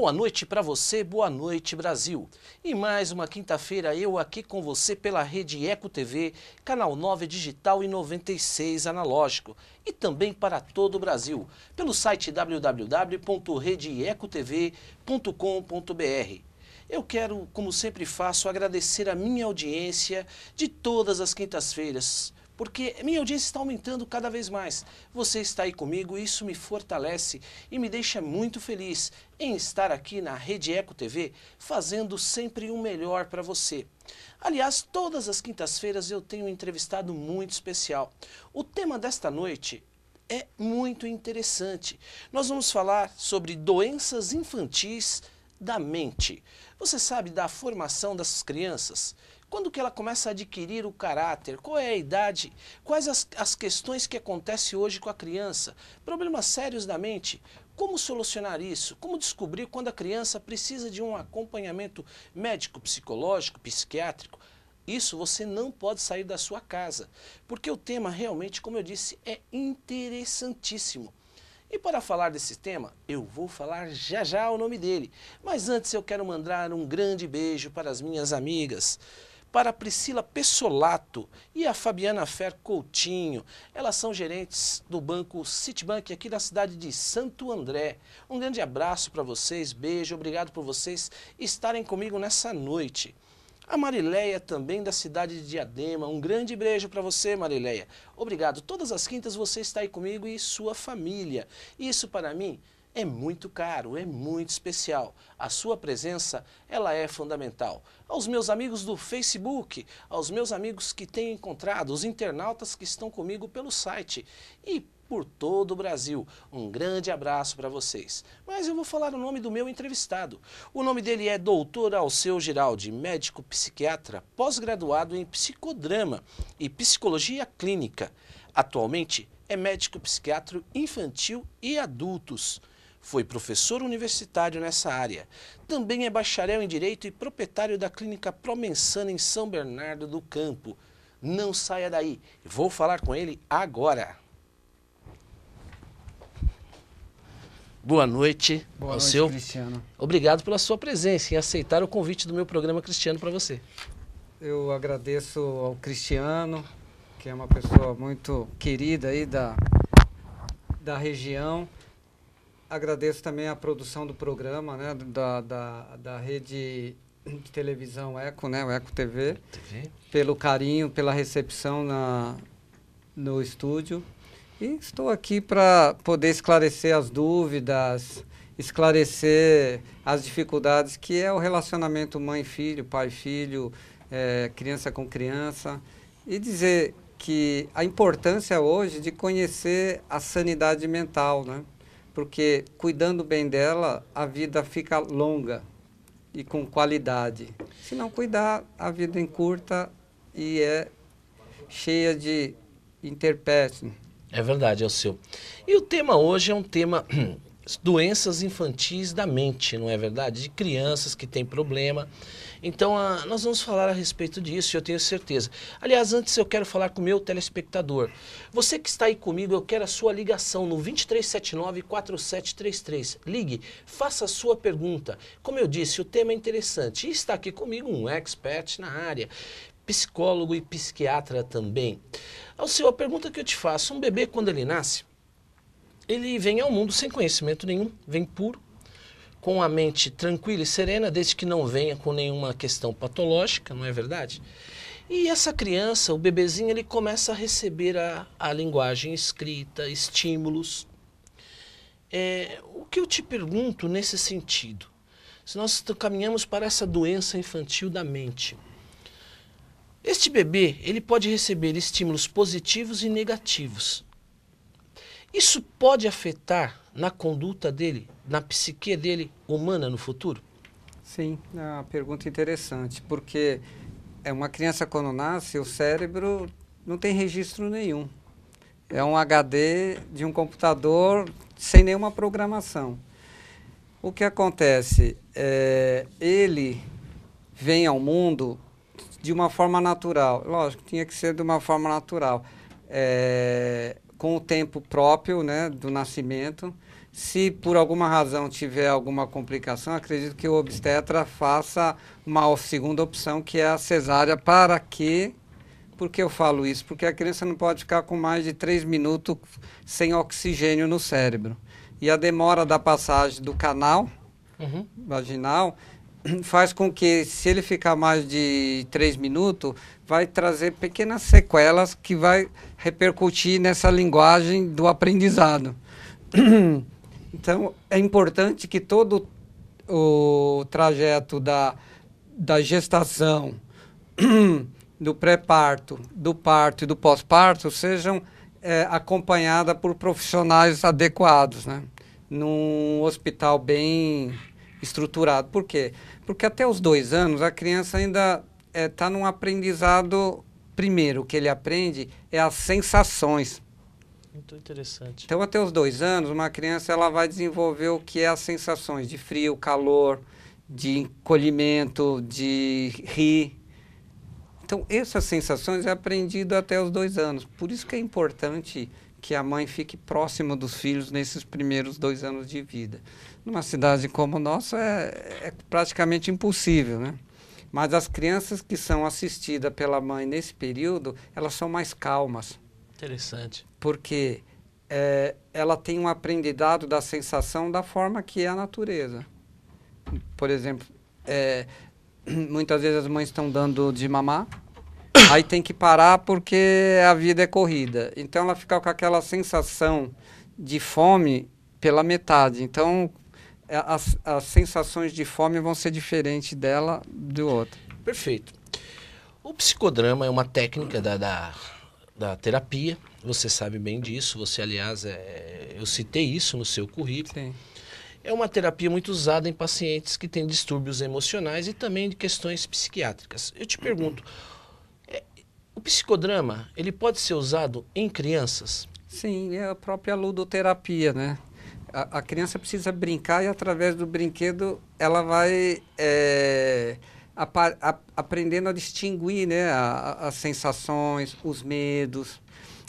Boa noite para você, boa noite Brasil. E mais uma quinta-feira eu aqui com você pela Rede Eco TV, canal 9 digital e 96 analógico. E também para todo o Brasil, pelo site www.redeecotv.com.br. Eu quero, como sempre faço, agradecer a minha audiência de todas as quintas-feiras, porque minha audiência está aumentando cada vez mais. Você está aí comigo e isso me fortalece e me deixa muito feliz em estar aqui na Rede Eco TV, fazendo sempre o melhor para você. Aliás, todas as quintas-feiras eu tenho um entrevistado muito especial. O tema desta noite é muito interessante. Nós vamos falar sobre doenças infantis da mente. Você sabe da formação dessas crianças? Quando que ela começa a adquirir o caráter? Qual é a idade? Quais as questões que acontecem hoje com a criança? Problemas sérios da mente? Como solucionar isso? Como descobrir quando a criança precisa de um acompanhamento médico, psicológico, psiquiátrico? Isso você não pode sair da sua casa, porque o tema realmente, como eu disse, é interessantíssimo. E para falar desse tema, eu vou falar já já o nome dele. Mas antes eu quero mandar um grande beijo para as minhas amigas. Para a Priscila Pessolato e a Fabiana Fer Coutinho. Elas são gerentes do banco Citibank aqui da cidade de Santo André. Um grande abraço para vocês, beijo, obrigado por vocês estarem comigo nessa noite. A Marileia também da cidade de Diadema, um grande beijo para você, Marileia. Obrigado, todas as quintas você está aí comigo e sua família. Isso para mim é muito caro, é muito especial. A sua presença, ela é fundamental. Aos meus amigos do Facebook, aos meus amigos que tenho encontrado, os internautas que estão comigo pelo site e por todo o Brasil. Um grande abraço para vocês. Mas eu vou falar o nome do meu entrevistado. O nome dele é Dr. Alceu Giraldi, médico psiquiatra, pós-graduado em psicodrama e psicologia clínica. Atualmente é médico psiquiatra infantil e adultos. Foi professor universitário nessa área. Também é bacharel em Direito e proprietário da clínica Promensana em São Bernardo do Campo. Não saia daí, vou falar com ele agora. Boa noite, Boa Alceu. noite, Cristiano. Obrigado pela sua presença e aceitar o convite do meu programa Cristiano para você. Eu agradeço ao Cristiano, que é uma pessoa muito querida aí da região. Agradeço também a produção do programa, né, da rede de televisão Eco, né, o Eco TV, pelo carinho, pela recepção no estúdio. E estou aqui para poder esclarecer as dúvidas, esclarecer as dificuldades que é o relacionamento mãe-filho, pai-filho, criança com criança, e dizer que a importância hoje de conhecer a sanidade mental, né? Porque cuidando bem dela, a vida fica longa e com qualidade. Se não cuidar, a vida encurta e é cheia de intempéries. É verdade, Alceu. E o tema hoje é um tema doenças infantis da mente, não é verdade? De crianças que têm problema. Então, nós vamos falar a respeito disso, eu tenho certeza. Aliás, antes eu quero falar com o meu telespectador. Você que está aí comigo, eu quero a sua ligação no 2379-4733. Ligue, faça a sua pergunta. Como eu disse, o tema é interessante. E está aqui comigo um expert na área, psicólogo e psiquiatra também. Alceu, a pergunta que eu te faço, um bebê quando ele nasce, ele vem ao mundo sem conhecimento nenhum, vem puro, com a mente tranquila e serena, desde que não venha com nenhuma questão patológica, não é verdade? E essa criança, o bebezinho, ele começa a receber a linguagem escrita, estímulos. O que eu te pergunto nesse sentido? Se nós caminhamos para essa doença infantil da mente, este bebê, ele pode receber estímulos positivos e negativos. Isso pode afetar na conduta dele, na psique dele humana no futuro? Sim, é uma pergunta interessante, porque uma criança quando nasce, o cérebro não tem registro nenhum. É um HD de um computador sem nenhuma programação. O que acontece? Ele vem ao mundo de uma forma natural. Lógico, tinha que ser de uma forma natural. Com o tempo próprio, né, do nascimento. Se por alguma razão tiver alguma complicação, acredito que o obstetra faça uma segunda opção, que é a cesárea. Para quê? Por que eu falo isso? Porque a criança não pode ficar com mais de 3 minutos sem oxigênio no cérebro. E a demora da passagem do canal vaginal faz com que, se ele ficar mais de 3 minutos, vai trazer pequenas sequelas que vai repercutir nessa linguagem do aprendizado. Então, é importante que todo o trajeto da gestação, do pré-parto, do parto e do pós-parto sejam acompanhadas por profissionais adequados, né? Num hospital bem estruturado. Por quê? Porque até os 2 anos a criança ainda está num aprendizado. Primeiro, o que ele aprende é as sensações. Muito interessante. Então, até os 2 anos, uma criança ela vai desenvolver o que é as sensações de frio, calor, de encolhimento, de rir. Então, essas sensações é aprendido até os 2 anos. Por isso que é importante que a mãe fique próximo dos filhos nesses primeiros 2 anos de vida. Numa cidade como a nossa é praticamente impossível, né? Mas as crianças que são assistidas pela mãe nesse período, elas são mais calmas. Interessante. Porque ela tem um aprendizado da sensação da forma que é a natureza. Por exemplo, muitas vezes as mães estão dando de mamar, aí tem que parar porque a vida é corrida. Então ela fica com aquela sensação de fome pela metade. Então as sensações de fome vão ser diferentes dela do outro. Perfeito. O psicodrama é uma técnica da terapia. Você sabe bem disso. Você, aliás, eu citei isso no seu currículo. Sim. É uma terapia muito usada em pacientes que têm distúrbios emocionais e também de questões psiquiátricas. Eu te pergunto, o psicodrama, ele pode ser usado em crianças? Sim, é a própria ludoterapia, né? A criança precisa brincar e, através do brinquedo, ela vai aprendendo a distinguir, né, as sensações, os medos.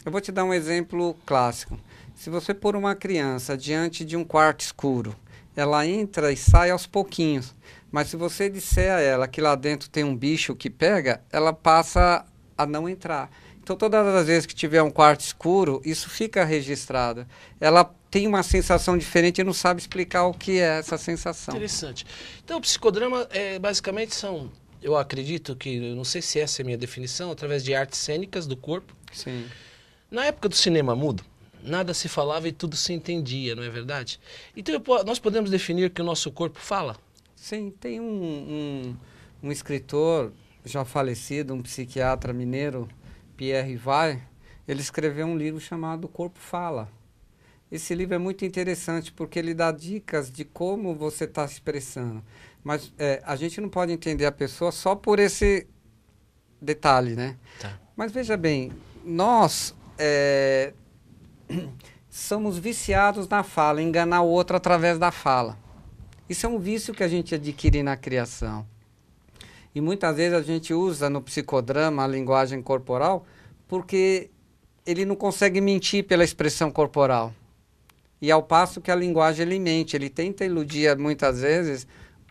Eu vou te dar um exemplo clássico. Se você pôr uma criança diante de um quarto escuro, ela entra e sai aos pouquinhos. Mas se você disser a ela que lá dentro tem um bicho que pega, ela passa a não entrar. Então, todas as vezes que tiver um quarto escuro, isso fica registrado. Ela tem uma sensação diferente e não sabe explicar o que é essa sensação. Interessante. Então, o psicodrama, basicamente, eu acredito que, não sei se essa é a minha definição, através de artes cênicas do corpo. Sim. Na época do cinema mudo, nada se falava e tudo se entendia, não é verdade? Então, nós podemos definir que o nosso corpo fala? Sim, tem um escritor já falecido, um psiquiatra mineiro, Pierre Vai, ele escreveu um livro chamado Corpo Fala. Esse livro é muito interessante porque ele dá dicas de como você está se expressando. Mas a gente não pode entender a pessoa só por esse detalhe, né? Tá. Mas veja bem, nós somos viciados na fala, enganar o outro através da fala. Isso é um vício que a gente adquire na criação. E muitas vezes a gente usa no psicodrama a linguagem corporal porque ele não consegue mentir pela expressão corporal. E ao passo que a linguagem ele mente, ele tenta iludir muitas vezes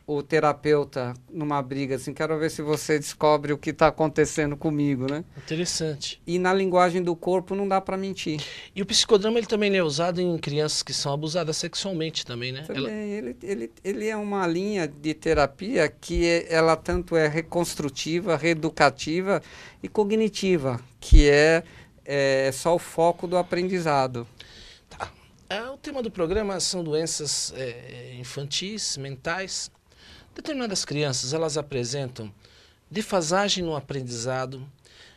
o terapeuta numa briga, assim, quero ver se você descobre o que está acontecendo comigo, né? Interessante. E na linguagem do corpo não dá para mentir. E o psicodrama ele também é usado em crianças que são abusadas sexualmente também, né? Também, ele é uma linha de terapia que ela tanto é reconstrutiva, reeducativa e cognitiva, que é só o foco do aprendizado. Tá. O tema do programa são doenças infantis, mentais. Determinadas crianças, elas apresentam defasagem no aprendizado,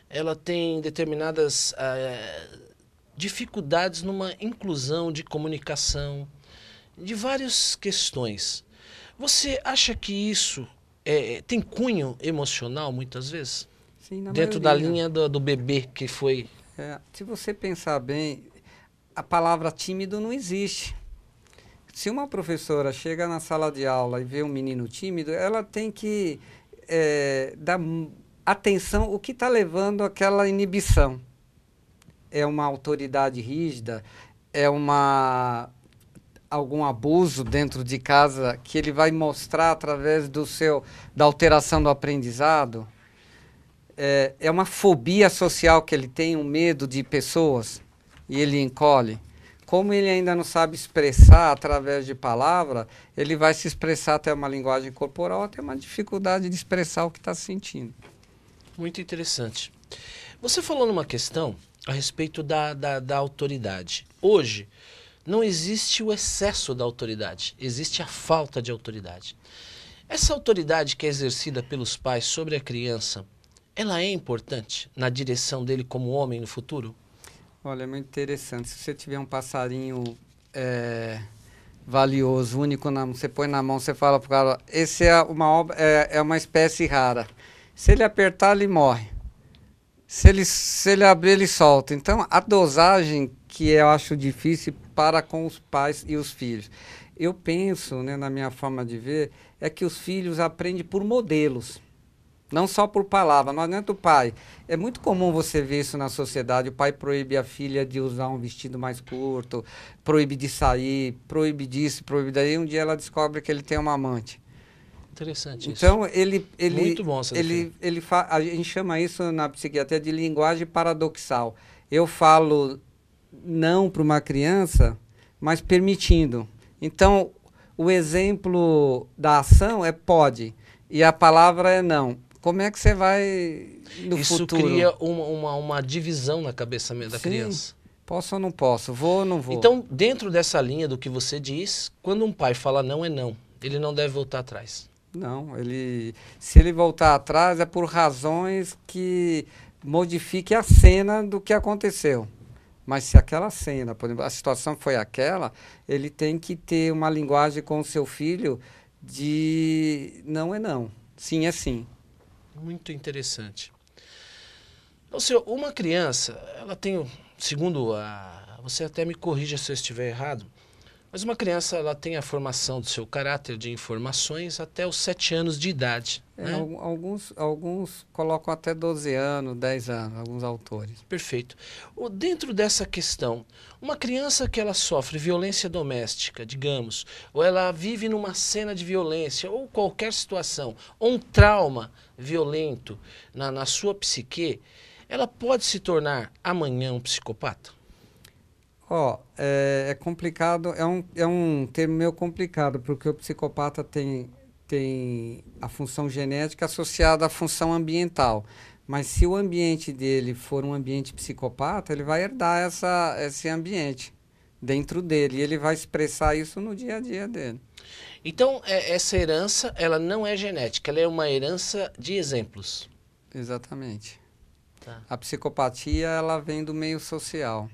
ela tem determinadas dificuldades numa inclusão de comunicação, de várias questões. Você acha que isso tem cunho emocional, muitas vezes? Sim, na dentro maioria. da linha do bebê que foi... Se você pensar bem, a palavra tímido não existe. Se uma professora chega na sala de aula e vê um menino tímido, ela tem que dar atenção o que está levando àquela inibição. É uma autoridade rígida, é uma algum abuso dentro de casa que ele vai mostrar através da alteração do aprendizado? É uma fobia social que ele tem, um medo de pessoas, e ele encolhe. Como ele ainda não sabe expressar através de palavra, ele vai se expressar até uma linguagem corporal, até uma dificuldade de expressar o que está sentindo. Muito interessante. Você falou numa questão a respeito da autoridade. Hoje, não existe o excesso da autoridade, existe a falta de autoridade. Essa autoridade que é exercida pelos pais sobre a criança, ela é importante na direção dele como homem no futuro? Olha, é muito interessante. Se você tiver um passarinho valioso, único, você põe na mão, você fala para o cara, esse é uma espécie rara. Se ele apertar, ele morre. Se ele abrir, ele solta. Então, a dosagem que eu acho difícil para com os pais e os filhos. Eu penso, né, na minha forma de ver, é que os filhos aprendem por modelos. Não só por palavra, não adianta o pai. É muito comum você ver isso na sociedade. O pai proíbe a filha de usar um vestido mais curto, proíbe de sair, proíbe disso, proíbe daí. Um dia ela descobre que ele tem uma amante. Interessante isso. Então, muito bom essa defesa. a gente chama isso na psiquiatria de linguagem paradoxal. Eu falo não para uma criança, mas permitindo. Então, o exemplo da ação é pode, e a palavra é não. Como é que você vai no futuro? Isso cria uma divisão na cabeça da criança. Posso ou não posso? Vou ou não vou? Então, dentro dessa linha do que você diz, quando um pai fala não é não, ele não deve voltar atrás. Não, se ele voltar atrás é por razões que modifiquem a cena do que aconteceu. Mas se aquela cena, por exemplo, a situação foi aquela, ele tem que ter uma linguagem com o seu filho de não é não, sim é sim. Muito interessante. Então, senhor, uma criança, ela tem, segundo você até me corrija se eu estiver errado, mas uma criança, ela tem a formação do seu caráter de informações até os 7 anos de idade. Né? Alguns colocam até 12 anos, 10 anos, alguns autores. Perfeito. Dentro dessa questão, uma criança que ela sofre violência doméstica, digamos, ou ela vive numa cena de violência, ou qualquer situação, ou um trauma violento na sua psique, ela pode se tornar amanhã um psicopata? É complicado, é um termo meio complicado, porque o psicopata tem a função genética associada à função ambiental. Mas se o ambiente dele for um ambiente psicopata, ele vai herdar esse ambiente dentro dele, e ele vai expressar isso no dia a dia dele. Então, essa herança, ela não é genética, ela é uma herança de exemplos. Exatamente. Tá. A psicopatia, ela vem do meio social.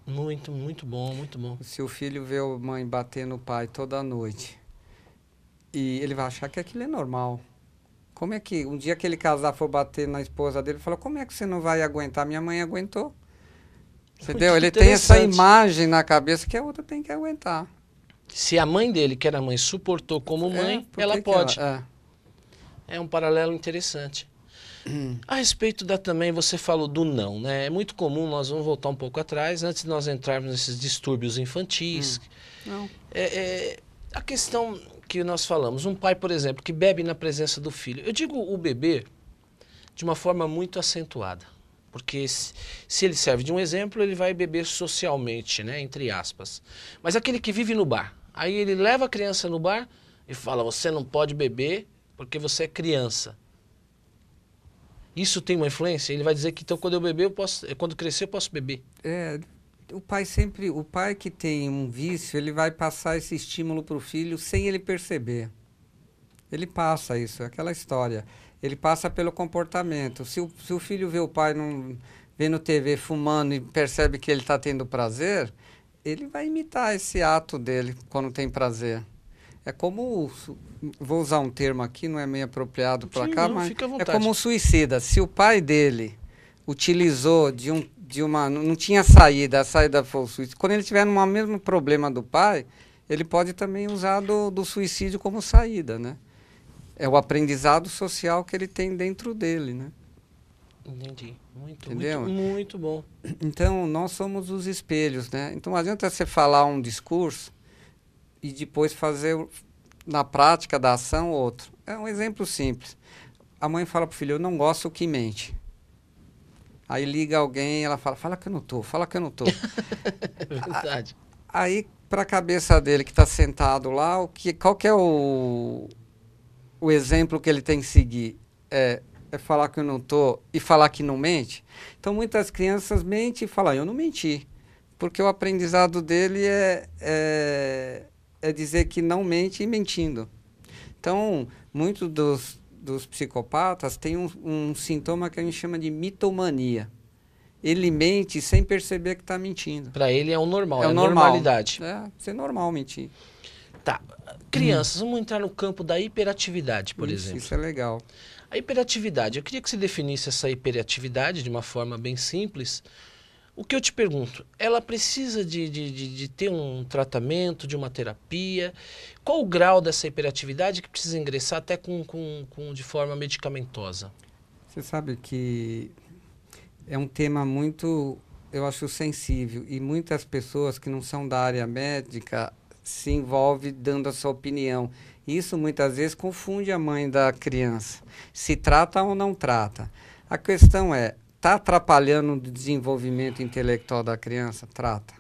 Muito, muito bom, muito bom. Se o filho vê a mãe bater no pai toda noite, e ele vai achar que aquilo é normal. Como é que, um dia que ele casar for bater na esposa dele, ele fala, como é que você não vai aguentar? Minha mãe aguentou. Entendeu? Ele tem essa imagem na cabeça que a outra tem que aguentar. Se a mãe dele, que era mãe, suportou como mãe, ela pode. É um paralelo interessante. A respeito também, você falou do não, né? É muito comum, nós vamos voltar um pouco atrás, antes de nós entrarmos nesses distúrbios infantis. Não. A questão que nós falamos, um pai, por exemplo, que bebe na presença do filho. Eu digo o beber de uma forma muito acentuada, porque se ele serve de um exemplo, ele vai beber socialmente, né? Entre aspas. Mas aquele que vive no bar, aí ele leva a criança no bar e fala, você não pode beber porque você é criança. Isso tem uma influência? Ele vai dizer que então quando eu beber, quando crescer eu posso beber. O pai que tem um vício, ele vai passar esse estímulo para o filho sem ele perceber. Ele passa isso, é aquela história. Ele passa pelo comportamento. Se o filho vê o pai vendo TV fumando e percebe que ele está tendo prazer, ele vai imitar esse ato dele quando tem prazer. É como, vou usar um termo aqui, não é meio apropriado para cá, mas é como um suicida. Se o pai dele utilizou não tinha saída, a saída foi o suicídio. Quando ele tiver no mesmo problema do pai, ele pode também usar do suicídio como saída, né? É o aprendizado social que ele tem dentro dele, né? Entendi. Muito bom. Então, nós somos os espelhos, né? Então, não adianta você falar um discurso e depois fazer na prática da ação outro. É um exemplo simples. A mãe fala pro filho, eu não gosto que mente. Aí liga alguém, ela fala que eu não tô, fala que eu não tô. Verdade. Aí, para a cabeça dele que está sentado lá, qual que é o exemplo que ele tem que seguir? É falar que eu não tô e falar que não mente? Então, muitas crianças mentem e falam, eu não menti. Porque o aprendizado dele é dizer que não mente e mentindo. Então, muitos dos psicopatas têm um sintoma que a gente chama de mitomania. Ele mente sem perceber que está mentindo. Para ele é o normal, é a normal. normalidade. Ser normal mentir. Tá. Crianças, vamos entrar no campo da hiperatividade, por exemplo. Isso é legal. A hiperatividade, eu queria que você definisse essa hiperatividade de uma forma bem simples. O que eu te pergunto, ela precisa de ter um tratamento, de uma terapia? Qual o grau dessa hiperatividade que precisa ingressar até de forma medicamentosa? Você sabe que é um tema muito, eu acho, sensível. E muitas pessoas que não são da área médica se envolvem dando a sua opinião. Isso muitas vezes confunde a mãe da criança. Se trata ou não trata. A questão é, está atrapalhando o desenvolvimento intelectual da criança? Trata.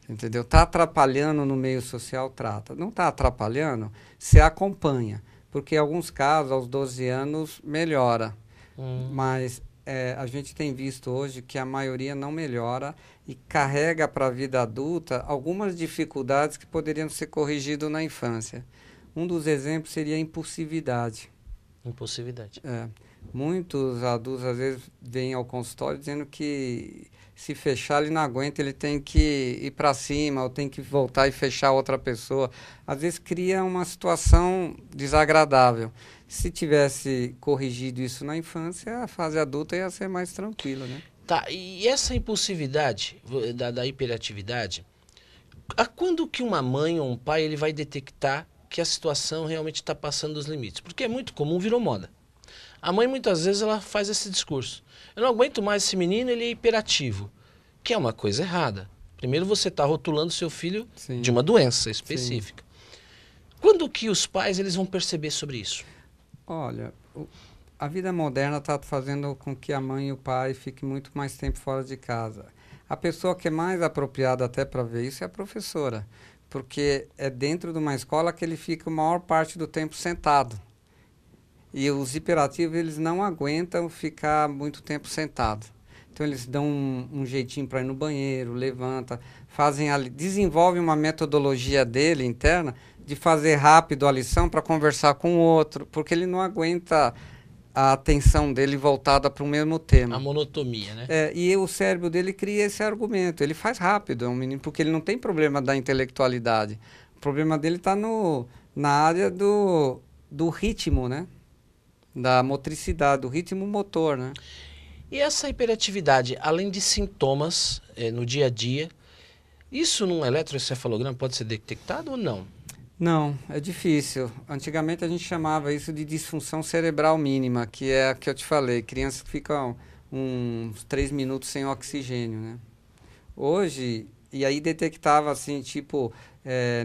Entendeu? Está atrapalhando no meio social? Trata. Não está atrapalhando? Você acompanha. Porque em alguns casos, aos 12 anos, melhora. Mas a gente tem visto hoje que a maioria não melhora e carrega para a vida adulta algumas dificuldades que poderiam ser corrigidas na infância. Um dos exemplos seria a impulsividade. Impulsividade. Muitos adultos, às vezes, vêm ao consultório dizendo que se fechar ele não aguenta, ele tem que ir para cima, ou tem que voltar e fechar outra pessoa. Às vezes cria uma situação desagradável. Se tivesse corrigido isso na infância, a fase adulta ia ser mais tranquila, né? Tá, e essa impulsividade, da hiperatividade, a quando que uma mãe ou um pai ele vai detectar que a situação realmente está passando dos limites? Porque é muito comum, virou moda. A mãe muitas vezes ela faz esse discurso. Eu não aguento mais esse menino, ele é hiperativo. Que é uma coisa errada. Primeiro você está rotulando seu filho Sim. de uma doença específica. Sim. Quando que os pais eles vão perceber sobre isso? Olha, a vida moderna está fazendo com que a mãe e o pai fiquem muito mais tempo fora de casa. A pessoa que é mais apropriada até para ver isso é a professora. Porque é dentro de uma escola que ele fica a maior parte do tempo sentado. E os hiperativos, eles não aguentam ficar muito tempo sentados. Então, eles dão um jeitinho para ir no banheiro, levanta, desenvolvem uma metodologia dele interna de fazer rápido a lição para conversar com o outro, porque ele não aguenta a atenção dele voltada para o mesmo tema. A monotonia, né? E o cérebro dele cria esse argumento. Ele faz rápido, é um menino, porque ele não tem problema da intelectualidade. O problema dele está na área do ritmo, né? Da motricidade, do ritmo motor, né? E essa hiperatividade, além de sintomas no dia a dia, isso num eletroencefalograma pode ser detectado ou não? Não, é difícil. Antigamente a gente chamava isso de disfunção cerebral mínima, que é a que eu te falei, crianças que ficam uns 3 minutos sem oxigênio, né? Hoje, e aí detectava assim, tipo,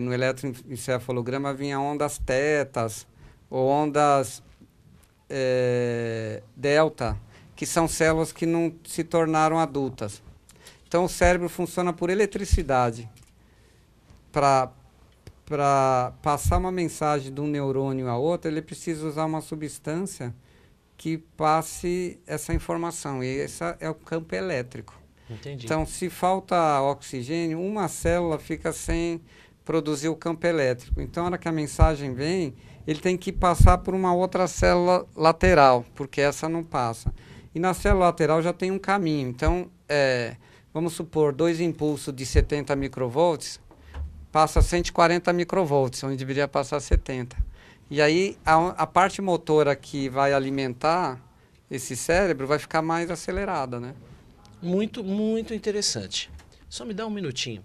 no eletroencefalograma vinha ondas tetas, ou ondas delta, que são células que não se tornaram adultas. Então o cérebro funciona por eletricidade. Para passar uma mensagem de um neurônio a outro, ele precisa usar uma substância que passe essa informação. E esse é o campo elétrico. Entendi. Então, se falta oxigênio, uma célula fica sem produzir o campo elétrico. Então, na hora que a mensagem vem, ele tem que passar por uma outra célula lateral, porque essa não passa. E na célula lateral já tem um caminho. Então, vamos supor, 2 impulsos de 70 microvolts, passa 140 microvolts, onde deveria passar 70. E aí, a parte motora que vai alimentar esse cérebro vai ficar mais acelerada, né? Muito, muito interessante. Só me dá um minutinho.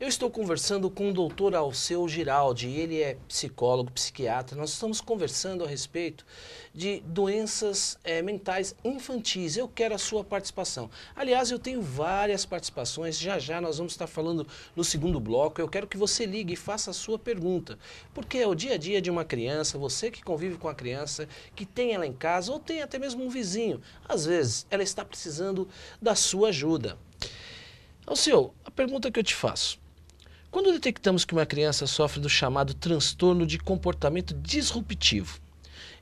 Eu estou conversando com o doutor Alceu Giraldi, ele é psicólogo, psiquiatra. Nós estamos conversando a respeito de doenças mentais infantis. Eu quero a sua participação. Aliás, eu tenho várias participações, já nós vamos estar falando no segundo bloco. Eu quero que você ligue e faça a sua pergunta, porque é o dia a dia de uma criança, você que convive com a criança, que tem ela em casa ou tem até mesmo um vizinho. Às vezes, ela está precisando da sua ajuda. Alceu, a pergunta que eu te faço. Quando detectamos que uma criança sofre do chamado transtorno de comportamento disruptivo,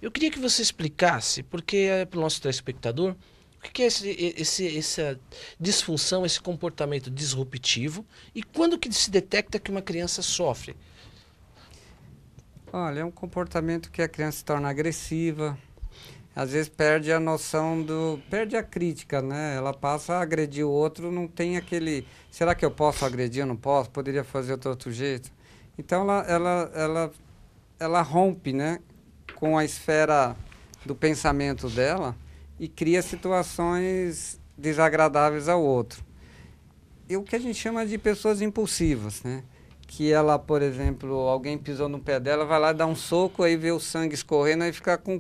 eu queria que você explicasse, porque é para o nosso telespectador, o que é essa disfunção, esse comportamento disruptivo e quando que se detecta que uma criança sofre? Olha, é um comportamento que a criança se torna agressiva, às vezes perde a noção perde a crítica, né? Ela passa a agredir o outro, não tem aquele, será que eu posso agredir, eu não posso? Poderia fazer de outro jeito? Então ela rompe, né, com a esfera do pensamento dela e cria situações desagradáveis ao outro. E o que a gente chama de pessoas impulsivas, né? Que ela, por exemplo, alguém pisou no pé dela, vai lá dar um soco, aí vê o sangue escorrendo, aí fica com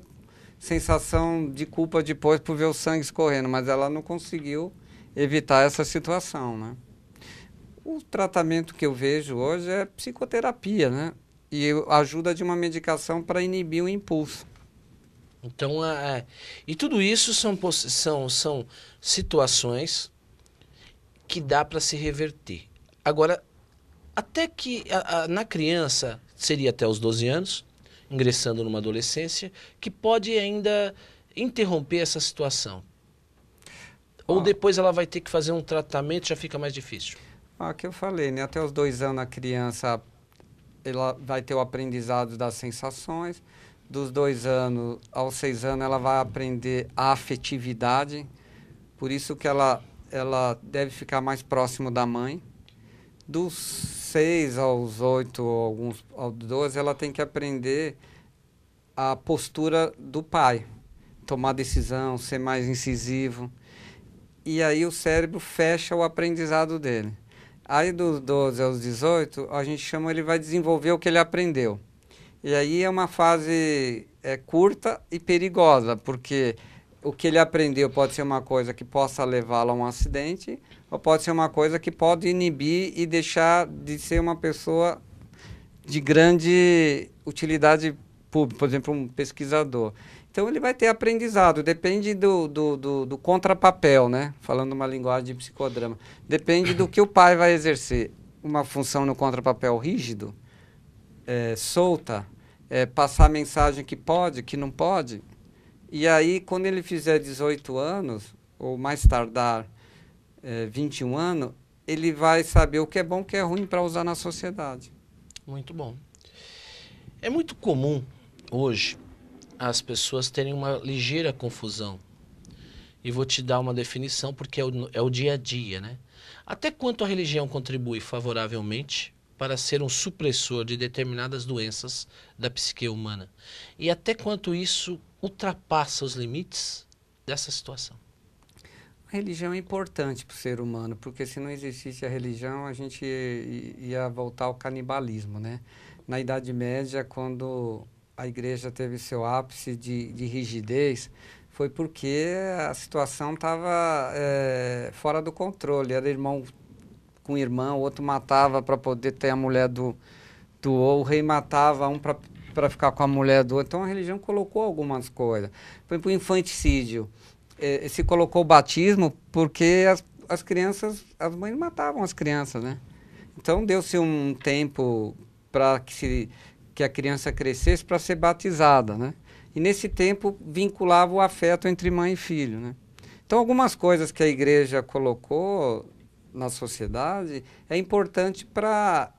sensação de culpa depois por ver o sangue escorrendo, mas ela não conseguiu evitar essa situação, né? O tratamento que eu vejo hoje é psicoterapia, né? E ajuda de uma medicação para inibir o impulso. Então, e tudo isso são situações que dá para se reverter. Agora, até que na criança, seria até os 12 anos, ingressando numa adolescência, que pode ainda interromper essa situação. Ou depois ela vai ter que fazer um tratamento, já fica mais difícil. Que eu falei, né? Até os 2 anos a criança ela vai ter o aprendizado das sensações. Dos 2 anos aos 6 anos ela vai aprender a afetividade. Por isso que ela deve ficar mais próximo da mãe. Dos 6 aos 8, alguns aos 12, ela tem que aprender a postura do pai, tomar decisão, ser mais incisivo. E aí o cérebro fecha o aprendizado dele. Aí dos 12 aos 18, a gente chama, ele vai desenvolver o que ele aprendeu. E aí é uma fase curta e perigosa, porque o que ele aprendeu pode ser uma coisa que possa levá-lo a um acidente, ou pode ser uma coisa que pode inibir e deixar de ser uma pessoa de grande utilidade pública, por exemplo, um pesquisador. Então ele vai ter aprendizado, depende do contrapapel, né? Falando uma linguagem de psicodrama. Depende do que o pai vai exercer. Uma função no contrapapel rígido, solta, passar mensagem que pode, que não pode. E aí, quando ele fizer 18 anos, ou mais tardar 21 anos, ele vai saber o que é bom e o que é ruim para usar na sociedade. Muito bom. É muito comum hoje as pessoas terem uma ligeira confusão. E vou te dar uma definição porque é o dia a dia, né? Até quanto a religião contribui favoravelmente para ser um supressor de determinadas doenças da psique humana? E até quanto isso ultrapassa os limites dessa situação? A religião é importante para o ser humano, porque se não existisse a religião, a gente ia voltar ao canibalismo, né? Na Idade Média, quando a igreja teve seu ápice de rigidez, foi porque a situação estava fora do controle. Era irmão com irmão, o outro matava para poder ter a mulher do outro, o rei matava um para ficar com a mulher do outro. Então a religião colocou algumas coisas. Por exemplo, o infanticídio. Se colocou o batismo porque as crianças, as mães matavam as crianças, né? Então deu-se um tempo para que a criança crescesse para ser batizada, né? E nesse tempo vinculava o afeto entre mãe e filho, né? Então algumas coisas que a igreja colocou na sociedade é importante para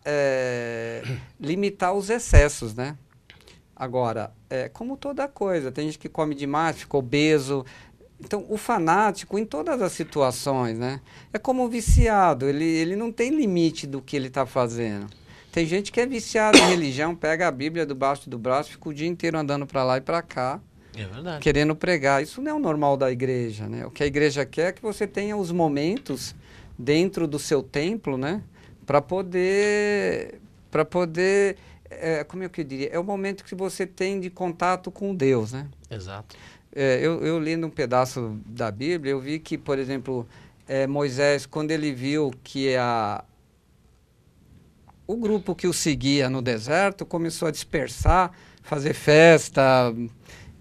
limitar os excessos, né? Agora, como toda coisa, tem gente que come demais, fica obeso. Então, o fanático, em todas as situações, né? É como o viciado, ele não tem limite do que ele está fazendo. Tem gente que é viciada em religião, pega a Bíblia debaixo do braço, fica o dia inteiro andando para lá e para cá, querendo pregar. Isso não é o normal da igreja, né? O que a igreja quer é que você tenha os momentos dentro do seu templo, né? para poder, como é que eu diria? É o momento que você tem de contato com Deus, né? Exato. Eu lendo um pedaço da Bíblia, eu vi que, por exemplo, Moisés, quando ele viu que o grupo que o seguia no deserto começou a dispersar, fazer festa,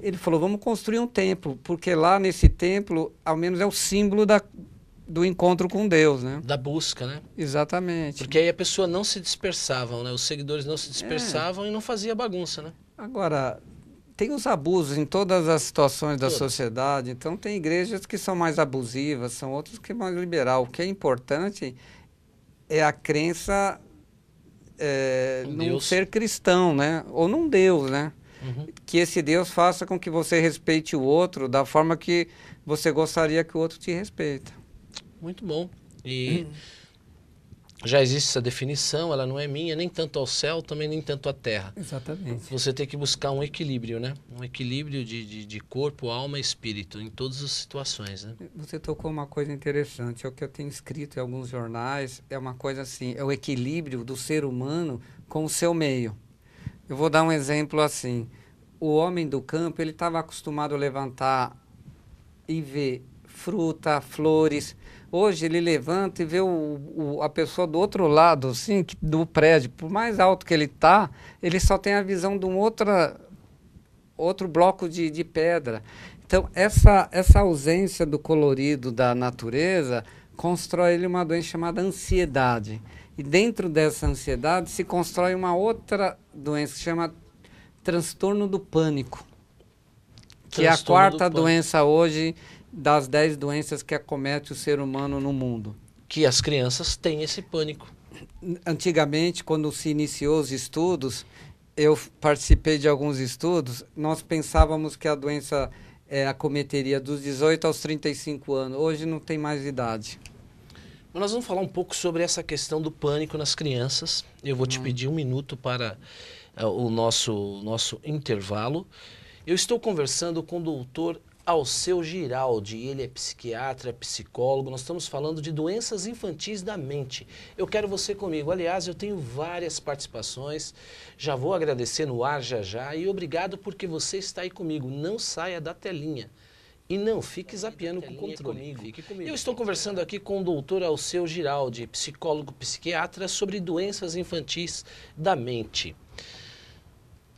ele falou, vamos construir um templo, porque lá nesse templo, ao menos é o símbolo do encontro com Deus, né? Da busca, né? Exatamente. Porque aí a pessoa não se dispersava, né? Os seguidores não se dispersavam e não fazia bagunça, né? Agora, tem os abusos em todas as situações da sociedade, então tem igrejas que são mais abusivas, são outras que são mais liberal. O que é importante é a crença num ser cristão, né? Ou num Deus, né? Uhum. Que esse Deus faça com que você respeite o outro da forma que você gostaria que o outro te respeite. Muito bom. E já existe essa definição, ela não é minha, nem tanto ao céu, também nem tanto à terra. Exatamente. Você tem que buscar um equilíbrio, né? Um equilíbrio de corpo, alma e espírito, em todas as situações, né? Você tocou uma coisa interessante, é o que eu tenho escrito em alguns jornais, é uma coisa assim, é o equilíbrio do ser humano com o seu meio. Eu vou dar um exemplo assim, o homem do campo, ele estava acostumado a levantar e ver fruta, flores. Hoje ele levanta e vê a pessoa do outro lado, assim, do prédio. Por mais alto que ele está, ele só tem a visão de um outro bloco de pedra. Então, essa ausência do colorido da natureza constrói ele uma doença chamada ansiedade. E dentro dessa ansiedade se constrói uma outra doença que se chama transtorno do pânico. Que é a quarta doença hoje das 10 doenças que acometem o ser humano no mundo. Que as crianças têm esse pânico. Antigamente, quando se iniciou os estudos, eu participei de alguns estudos, nós pensávamos que a doença acometeria dos 18 aos 35 anos. Hoje não tem mais idade. Nós vamos falar um pouco sobre essa questão do pânico nas crianças. Eu vou te pedir 1 minuto para o nosso intervalo. Eu estou conversando com o doutor Alceu Giraldi, ele é psiquiatra, psicólogo, nós estamos falando de doenças infantis da mente. Eu quero você comigo, aliás, eu tenho várias participações, já vou agradecer no ar já, e obrigado porque você está aí comigo, não saia da telinha. E não fique zapeando com o controle. Eu estou conversando aqui com o doutor Alceu Giraldi, psicólogo, psiquiatra, sobre doenças infantis da mente.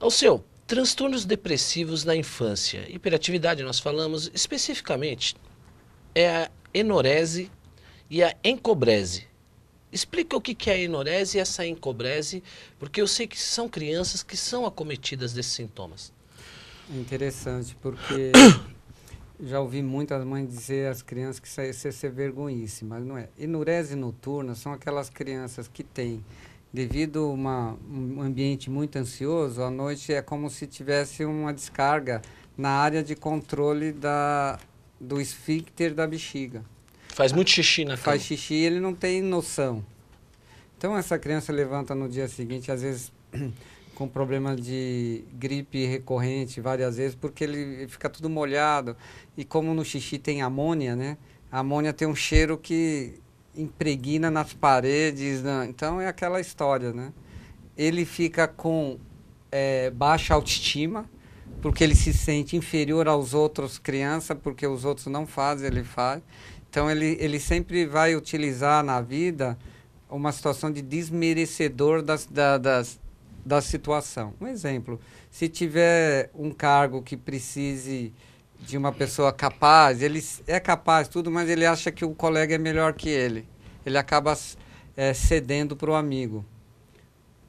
Alceu, transtornos depressivos na infância, hiperatividade nós falamos, especificamente é a enurese e a encobrese. Explica o que é a enurese e essa encobrese, porque eu sei que são crianças que são acometidas desses sintomas. É interessante, porque já ouvi muitas mães dizer às crianças que isso é ser vergonhice, mas não é. Enurese noturna são aquelas crianças que têm, devido a um ambiente muito ansioso, à noite é como se tivesse uma descarga na área de controle do esfíncter da bexiga. Faz muito xixi na cama. Faz xixi e ele não tem noção. Então essa criança levanta no dia seguinte, às vezes com problema de gripe recorrente várias vezes, porque ele fica tudo molhado. E como no xixi tem amônia, né? A amônia tem um cheiro que impregna nas paredes, né? Então é aquela história, né? Ele fica com baixa autoestima, porque ele se sente inferior aos outros crianças, porque os outros não fazem, ele faz. Então ele sempre vai utilizar na vida uma situação de desmerecedor da situação. Um exemplo, se tiver um cargo que precise de uma pessoa capaz, ele é capaz tudo, mas ele acha que o colega é melhor que ele. Ele acaba cedendo para o amigo.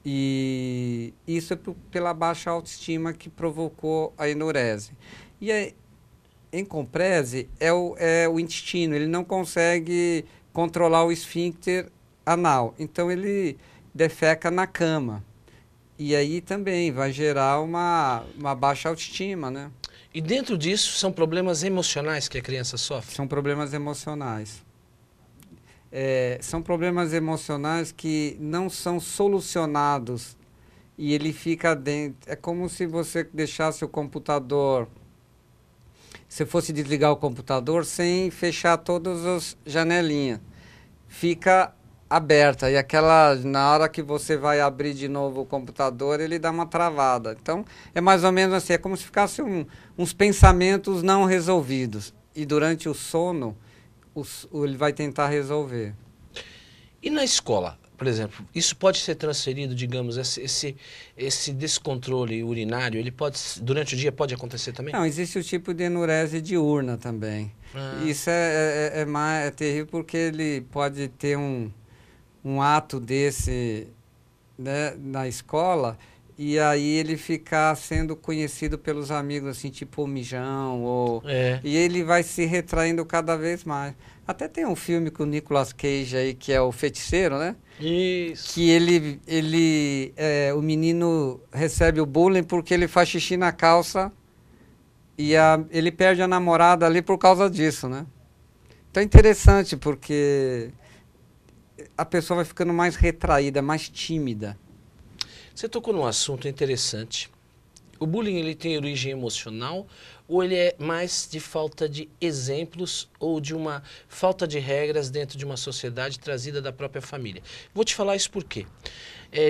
E isso é pela baixa autoestima que provocou a enurese. E a encomprese é o intestino, ele não consegue controlar o esfíncter anal. Então ele defeca na cama. E aí também vai gerar uma baixa autoestima, né? E dentro disso são problemas emocionais que a criança sofre? São problemas emocionais. São problemas emocionais que não são solucionados e ele fica dentro. É como se você deixasse o computador, se fosse desligar o computador sem fechar todas as janelinhas. Fica aberta, e aquela, na hora que você vai abrir de novo o computador, ele dá uma travada. Então, é mais ou menos assim, é como se ficasse uns pensamentos não resolvidos. E durante o sono, ele vai tentar resolver. E na escola, por exemplo, isso pode ser transferido, digamos, esse descontrole urinário, ele pode, durante o dia pode acontecer também? Não, existe o tipo de enurese diurna também. Isso é terrível porque ele pode ter um ato desse, né, na escola, e aí ele ficar sendo conhecido pelos amigos, assim, tipo o mijão, e ele vai se retraindo cada vez mais. Até tem um filme com o Nicolas Cage aí, que é o Feiticeiro, né? Isso. Que o menino recebe o bullying porque ele faz xixi na calça e ele perde a namorada ali por causa disso, né? Então é interessante porque a pessoa vai ficando mais retraída, mais tímida. Você tocou num assunto interessante. O bullying, ele tem origem emocional ou ele é mais de falta de exemplos ou de uma falta de regras dentro de uma sociedade trazida da própria família? Vou te falar isso por quê?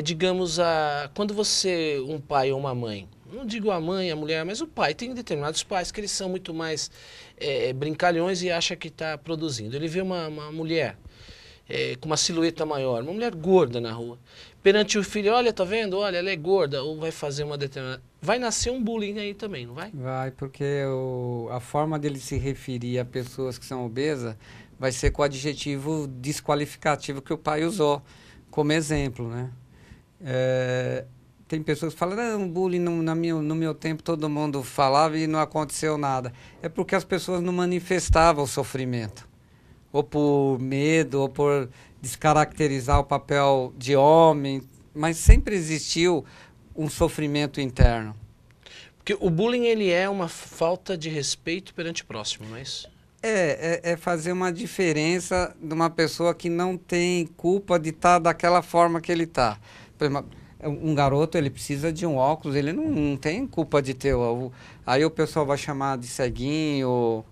Digamos, quando você, um pai ou uma mãe, não digo a mãe, a mulher, mas o pai, tem determinados pais que eles são muito mais brincalhões e acha que está produzindo. Ele vê uma mulher com uma silhueta maior, uma mulher gorda na rua, perante o filho, olha, tá vendo? Olha, ela é gorda, ou vai fazer uma determinada... Vai nascer um bullying aí também, não vai? Vai, porque a forma dele se referir a pessoas que são obesas vai ser com o adjetivo desqualificativo que o pai usou como exemplo, né? Tem pessoas que falam, não, bullying no meu tempo todo mundo falava e não aconteceu nada. É porque as pessoas não manifestavam o sofrimento. Ou por medo, ou por descaracterizar o papel de homem, mas sempre existiu um sofrimento interno. Porque o bullying, ele é uma falta de respeito perante o próximo, não é isso? É fazer uma diferença de uma pessoa que não tem culpa de estar daquela forma que ele está. Por exemplo, um garoto, ele precisa de um óculos, ele não tem culpa de ter. Aí o pessoal vai chamar de ceguinho,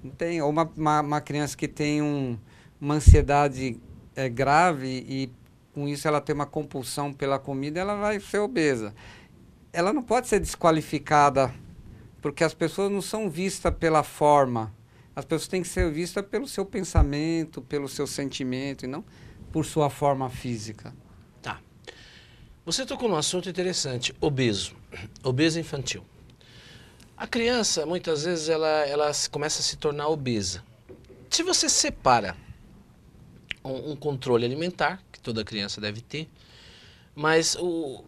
não tem, ou uma criança que tem uma ansiedade grave e com isso ela tem uma compulsão pela comida, ela vai ser obesa. Ela não pode ser desqualificada, porque as pessoas não são vistas pela forma. As pessoas têm que ser vistas pelo seu pensamento, pelo seu sentimento, e não por sua forma física. Tá. Você tocou num assunto interessante, obeso infantil. A criança, muitas vezes, ela começa a se tornar obesa. Se você separa um controle alimentar, que toda criança deve ter, mas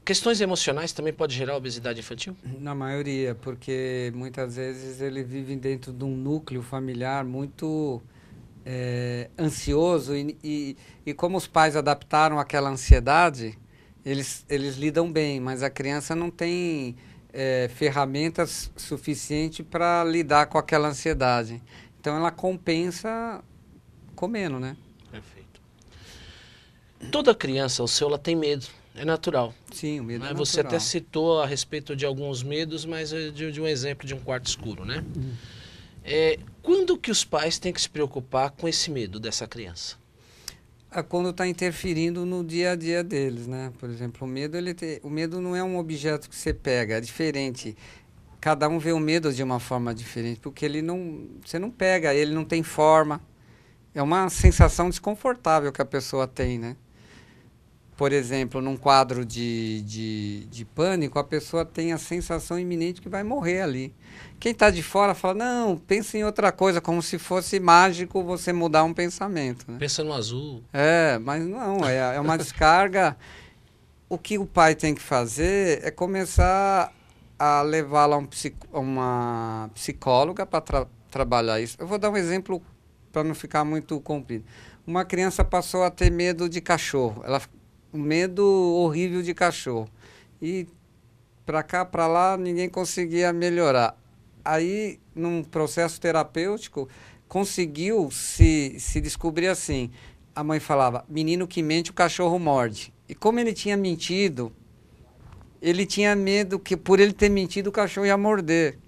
questões emocionais também podem gerar obesidade infantil? Na maioria, porque muitas vezes ele vive dentro de um núcleo familiar muito ansioso e como os pais adaptaram aquela ansiedade, eles lidam bem, mas a criança não tem ferramentas suficientes para lidar com aquela ansiedade. Então ela compensa comendo, né? Perfeito. Toda criança, o seu, ela tem medo. É natural. Sim, o medo é natural. Você até citou a respeito de alguns medos, mas de um exemplo de um quarto escuro, né? Quando que os pais têm que se preocupar com esse medo dessa criança? Quando está interferindo no dia a dia deles, né? Por exemplo, o medo não é um objeto que você pega, é diferente. Cada um vê o medo de uma forma diferente, porque você não pega, ele não tem forma. É uma sensação desconfortável que a pessoa tem, né? Por exemplo, num quadro de pânico, a pessoa tem a sensação iminente que vai morrer ali. Quem está de fora fala, não, pensa em outra coisa, como se fosse mágico você mudar um pensamento. Né? Pensa no azul. Mas não, é uma descarga. O que o pai tem que fazer é começar a levá-la a uma psicóloga para trabalhar isso. Eu vou dar um exemplo para não ficar muito comprido. Uma criança passou a ter medo de cachorro. Um medo horrível de cachorro. E para cá, para lá, ninguém conseguia melhorar. Aí, num processo terapêutico, conseguiu se descobrir assim. A mãe falava, menino que mente, o cachorro morde. E como ele tinha mentido, ele tinha medo que por ele ter mentido, o cachorro ia morder.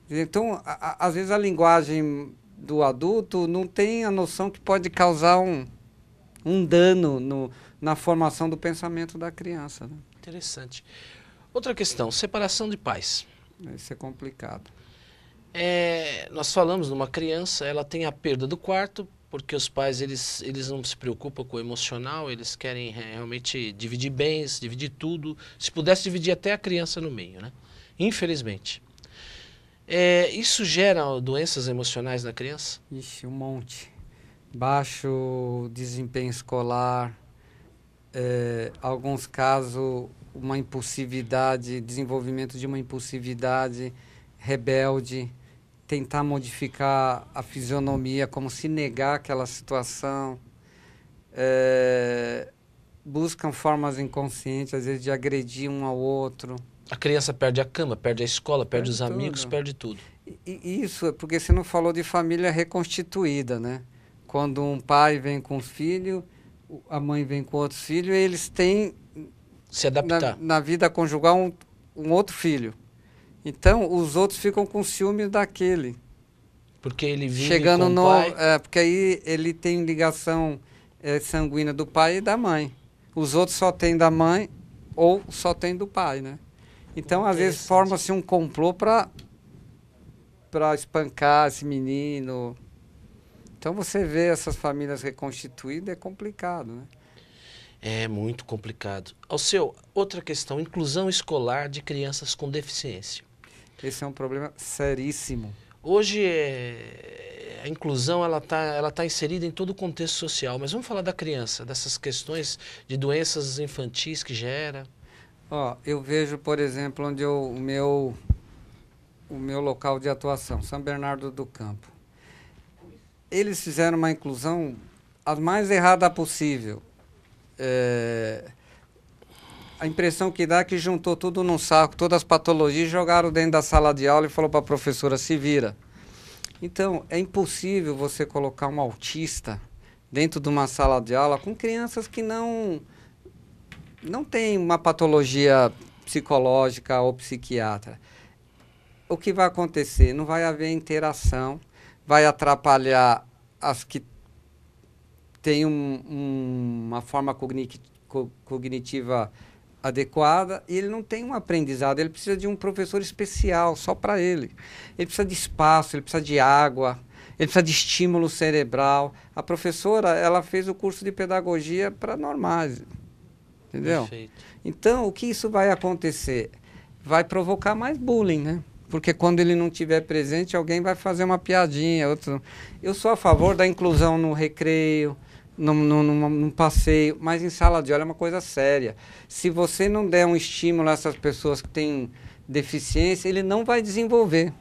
Então, às vezes a linguagem do adulto não tem a noção que pode causar um dano na formação do pensamento da criança. Né? Interessante. Outra questão, separação de pais. Isso é complicado. Nós falamos de uma criança, ela tem a perda do quarto, porque os pais eles não se preocupam com o emocional, eles querem realmente dividir bens, dividir tudo. Se pudesse dividir até a criança no meio, né? Infelizmente. Isso gera doenças emocionais na criança? Ixi, um monte. Baixo desempenho escolar, alguns casos uma impulsividade, desenvolvimento de uma impulsividade rebelde, tentar modificar a fisionomia, como se negar aquela situação, buscam formas inconscientes, às vezes, de agredir um ao outro. A criança perde a cama, perde a escola, perde os amigos, perde tudo. E isso é porque você não falou de família reconstituída, né? Quando um pai vem com um filho, a mãe vem com outro filho, eles têm se adaptar na vida conjugal um outro filho. Então, os outros ficam com ciúme daquele. Porque ele vive chegando com no o pai. Porque aí ele tem ligação sanguínea do pai e da mãe. Os outros só têm da mãe ou só têm do pai, né? Então, às vezes, forma-se um complô para espancar esse menino. Então, você vê essas famílias reconstituídas, é complicado, né? É muito complicado. Alceu, outra questão, inclusão escolar de crianças com deficiência. Esse é um problema seríssimo. Hoje, a inclusão ela tá inserida em todo o contexto social, mas vamos falar da criança, dessas questões de doenças infantis que gera. Eu vejo, por exemplo, onde o meu local de atuação, São Bernardo do Campo. Eles fizeram uma inclusão a mais errada possível. A impressão que dá é que juntou tudo num saco, todas as patologias, jogaram dentro da sala de aula e falou para a professora, se vira. Então, é impossível você colocar um autista dentro de uma sala de aula com crianças que não têm uma patologia psicológica ou psiquiatra. O que vai acontecer? Não vai haver interação, vai atrapalhar as que têm uma forma cognitiva adequada e ele não tem um aprendizado, ele precisa de um professor especial só para ele. Ele precisa de espaço, ele precisa de água, ele precisa de estímulo cerebral. A professora, ela fez o curso de pedagogia para normais, entendeu? Perfeito. Então, o que isso vai acontecer? Vai provocar mais bullying, né? Porque quando ele não estiver presente, alguém vai fazer uma piadinha. Outro... Eu sou a favor da inclusão no recreio, num passeio, mas em sala de aula é uma coisa séria. Se você não der um estímulo a essas pessoas que têm deficiência, ele não vai desenvolver.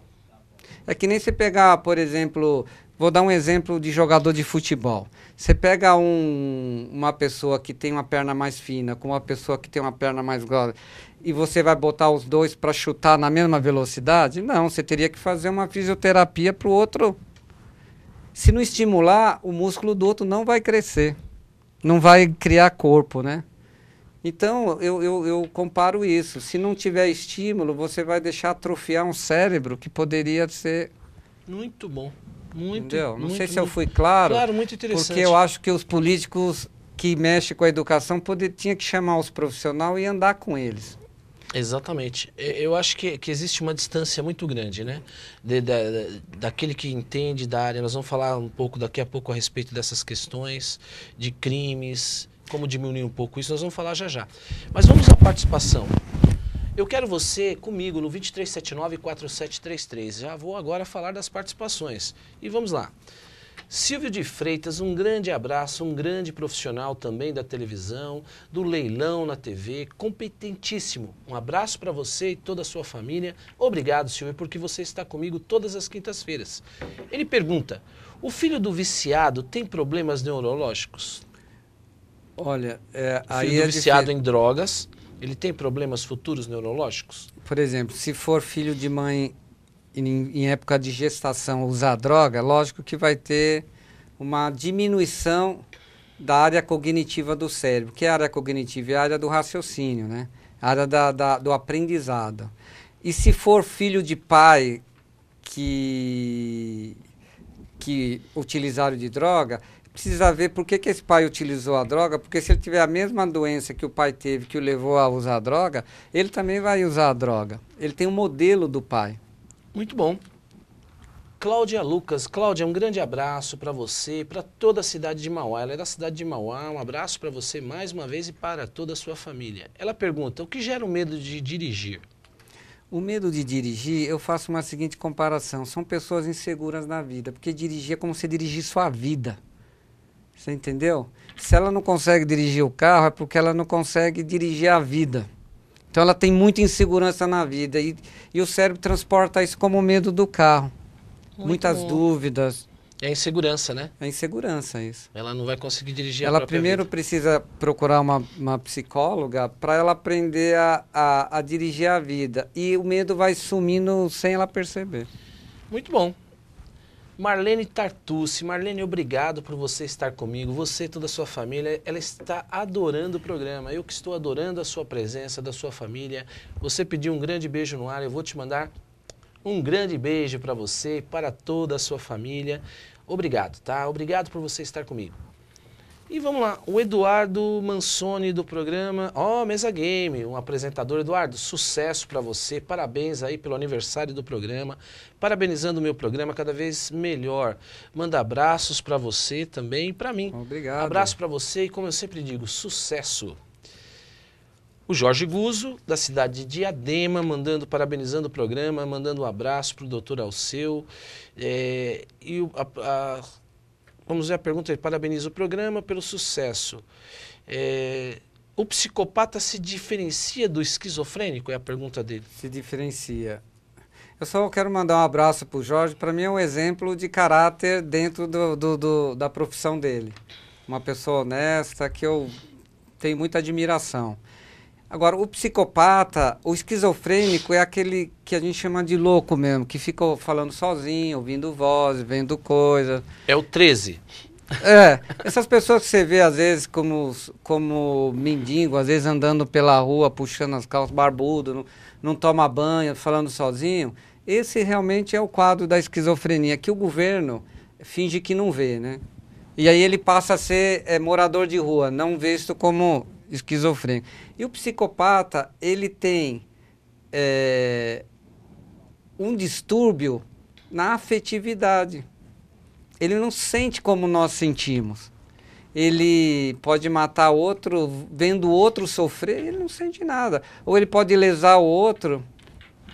É que nem você pegar, por exemplo, vou dar um exemplo de jogador de futebol. Você pega uma pessoa que tem uma perna mais fina com uma pessoa que tem uma perna mais grossa e você vai botar os dois para chutar na mesma velocidade? Não, você teria que fazer uma fisioterapia para o outro. Se não estimular, o músculo do outro não vai crescer, não vai criar corpo, né? Então, eu comparo isso. Se não tiver estímulo, você vai deixar atrofiar um cérebro que poderia ser... Muito bom. Muito, entendeu? Não muito, sei se eu fui claro. Claro, muito interessante. Porque eu acho que os políticos que mexem com a educação tinham que chamar os profissionais e andar com eles. Exatamente. Eu acho que existe uma distância muito grande, né? Daquele que entende da área. Nós vamos falar um pouco daqui a pouco a respeito dessas questões de crimes, como diminuir um pouco isso, nós vamos falar já já. Mas vamos à participação. Eu quero você comigo no 2379-4733. Já vou agora falar das participações. E vamos lá. Silvio de Freitas, um grande abraço, um grande profissional também da televisão, do leilão na TV, competentíssimo. Um abraço para você e toda a sua família. Obrigado, Silvio, porque você está comigo todas as quintas-feiras. Ele pergunta, o filho do viciado tem problemas neurológicos? Olha, o filho do viciado em drogas, ele tem problemas futuros neurológicos? Por exemplo, se for filho de mãe... em época de gestação usar droga, lógico que vai ter uma diminuição da área cognitiva do cérebro. Que é a área cognitiva? É a área do raciocínio, né? A área do aprendizado. E se for filho de pai que utilizaram de droga, precisa ver por que esse pai utilizou a droga, porque se ele tiver a mesma doença que o pai teve, que o levou a usar a droga, ele também vai usar a droga. Ele tem um modelo do pai. Muito bom. Cláudia Lucas. Cláudia, um grande abraço para você, para toda a cidade de Mauá. Ela é da cidade de Mauá. Um abraço para você mais uma vez e para toda a sua família. Ela pergunta, o que gera o medo de dirigir? O medo de dirigir, eu faço uma seguinte comparação. São pessoas inseguras na vida, porque dirigir é como se dirigir sua vida. Você entendeu? Se ela não consegue dirigir o carro, é porque ela não consegue dirigir a vida. Então ela tem muita insegurança na vida e o cérebro transporta isso como medo do carro. Muitas dúvidas. É a insegurança, né? É insegurança isso. Ela não vai conseguir dirigir a Ela própria primeiro vida. precisa procurar uma psicóloga para ela aprender a dirigir a vida. E o medo vai sumindo sem ela perceber. Muito bom. Marlene Tartucci. Marlene, obrigado por você estar comigo. Você e toda a sua família, ela está adorando o programa. Eu que estou adorando a sua presença, da sua família. Você pediu um grande beijo no ar, eu vou te mandar um grande beijo para você e para toda a sua família. Obrigado, tá? Obrigado por você estar comigo. E vamos lá, o Eduardo Mansoni do programa Mesa Game, um apresentador. Eduardo, sucesso para você, parabéns aí pelo aniversário do programa, parabenizando o meu programa cada vez melhor. Manda abraços para você também e para mim. Obrigado. Abraço para você e, como eu sempre digo, sucesso. O Jorge Guzzo, da cidade de Diadema, parabenizando o programa, mandando um abraço para o doutor Alceu. Vamos ver a pergunta, ele parabeniza o programa pelo sucesso. O psicopata se diferencia do esquizofrênico? É a pergunta dele. Se diferencia. Eu só quero mandar um abraço para o Jorge. Para mim é um exemplo de caráter dentro da profissão dele. Uma pessoa honesta que eu tenho muita admiração. Agora, o psicopata, o esquizofrênico é aquele que a gente chama de louco mesmo, que fica falando sozinho, ouvindo vozes, vendo coisas. É o 13. Essas pessoas que você vê às vezes como mendigo, às vezes andando pela rua, puxando as calças, barbudo, não toma banho, falando sozinho, esse realmente é o quadro da esquizofrenia, que o governo finge que não vê, né? E aí ele passa a ser morador de rua, não visto como esquizofrênico. E o psicopata, ele tem um distúrbio na afetividade. Ele não sente como nós sentimos. Ele pode matar outro, vendo o outro sofrer, ele não sente nada. Ou ele pode lesar o outro,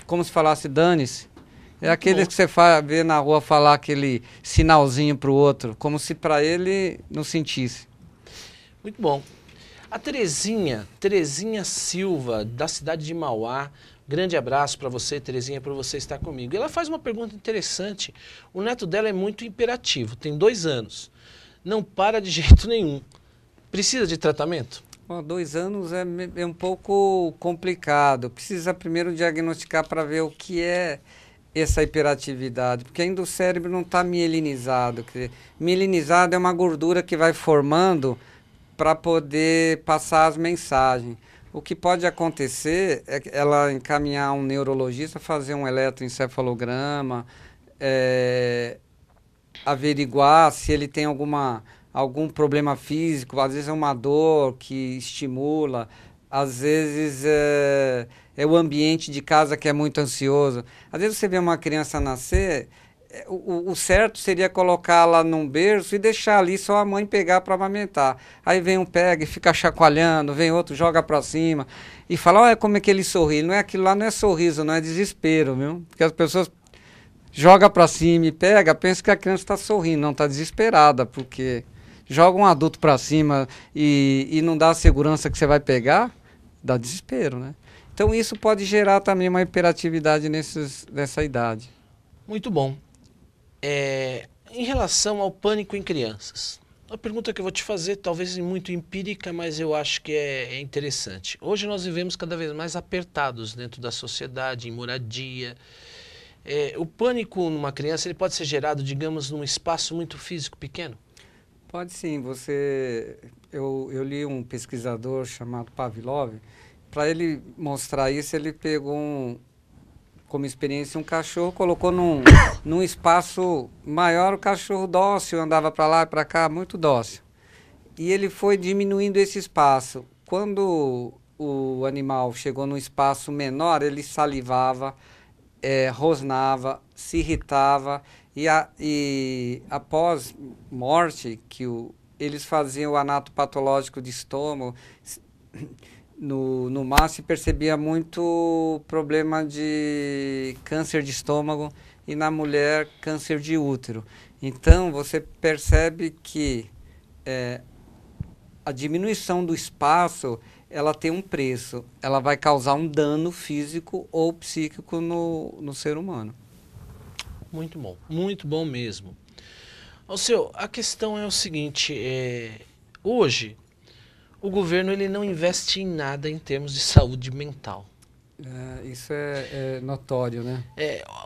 como se falasse dane-se. É aquele que você vê na rua falar aquele sinalzinho para o outro, como se para ele não sentisse. Muito bom. A Terezinha Silva, da cidade de Mauá, grande abraço para você, Terezinha, por você estar comigo. E ela faz uma pergunta interessante. O neto dela é muito imperativo, tem 2 anos. Não para de jeito nenhum. Precisa de tratamento? 2 anos é um pouco complicado. Precisa primeiro diagnosticar para ver o que é essa hiperatividade, porque ainda o cérebro não está mielinizado. Quer dizer, mielinizado é uma gordura que vai formando para poder passar as mensagens. O que pode acontecer é ela encaminhar um neurologista, fazer um eletroencefalograma, averiguar se ele tem algum problema físico, às vezes é uma dor que estimula, às vezes é o ambiente de casa que é muito ansioso. Às vezes você vê uma criança nascer, o certo seria colocá-la num berço e deixar ali só a mãe pegar para amamentar. Aí vem um pega e fica chacoalhando, vem outro, joga para cima e fala, olha como é que ele sorri. Não é aquilo lá, não é sorriso, não é desespero, viu? Porque as pessoas jogam para cima e pega, pensam que a criança está sorrindo, não, está desesperada, porque joga um adulto para cima e não dá a segurança que você vai pegar, dá desespero, né? Então isso pode gerar também uma hiperatividade nessa idade. Muito bom. Em relação ao pânico em crianças, a pergunta que eu vou te fazer, talvez muito empírica, mas eu acho que é interessante. Hoje nós vivemos cada vez mais apertados dentro da sociedade, em moradia. O pânico numa criança ele pode ser gerado, digamos, num espaço muito físico pequeno? Pode sim. Eu li um pesquisador chamado Pavlov. Para ele mostrar isso, ele pegou como experiência um cachorro, colocou num espaço maior, o cachorro dócil, andava para lá e para cá, muito dócil. E ele foi diminuindo esse espaço. Quando o animal chegou num espaço menor, ele salivava, rosnava, se irritava, e após morte, eles faziam o anatopatológico de estômago, no macho percebia muito problema de câncer de estômago e na mulher câncer de útero. Então você percebe que a diminuição do espaço ela tem um preço, ela vai causar um dano físico ou psíquico no ser humano. Muito bom mesmo. Alceu, a questão é o seguinte, hoje o governo ele não investe em nada em termos de saúde mental. Isso é notório, né?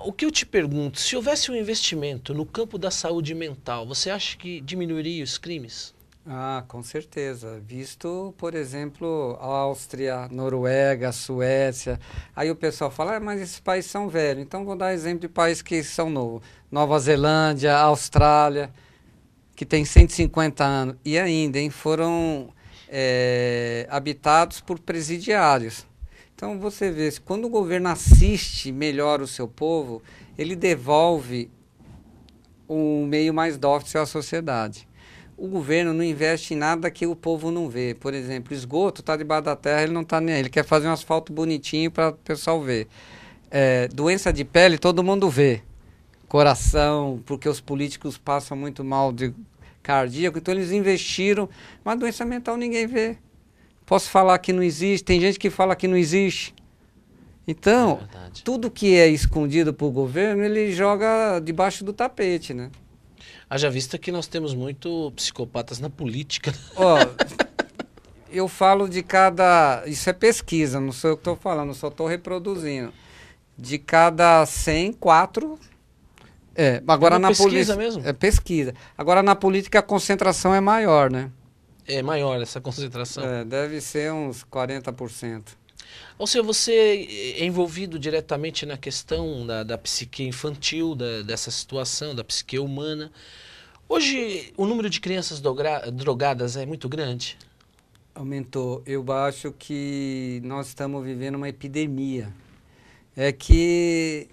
O que eu te pergunto, se houvesse um investimento no campo da saúde mental, você acha que diminuiria os crimes? Ah, com certeza. Visto, por exemplo, a Áustria, Noruega, Suécia. Aí o pessoal fala, mas esses países são velhos. Então vou dar exemplo de países que são novos. Nova Zelândia, Austrália, que tem 150 anos. E ainda, foram habitados por presidiários. Então você vê, quando o governo assiste melhor o seu povo, ele devolve um meio mais dócil à sociedade. O governo não investe em nada que o povo não vê. Por exemplo, esgoto está debaixo da terra, ele não está nem aí. Ele quer fazer um asfalto bonitinho para o pessoal ver. Doença de pele, todo mundo vê. Coração, porque os políticos passam muito mal de cardíaco, então eles investiram. Mas doença mental ninguém vê. Posso falar que não existe, tem gente que fala que não existe. Então, tudo que é escondido por governo, ele joga debaixo do tapete, né? Haja vista que nós temos muito psicopatas na política. Eu falo de cada... Isso é pesquisa, não sou eu que estou falando, só estou reproduzindo. De cada 100, 4... agora na pesquisa mesmo? É pesquisa. Agora na política a concentração é maior, né? É maior essa concentração? Deve ser uns 40%. Ou seja, você é envolvido diretamente na questão da psique infantil, dessa situação, da psique humana. Hoje, o número de crianças drogadas é muito grande? Aumentou. Eu acho que nós estamos vivendo uma epidemia. É que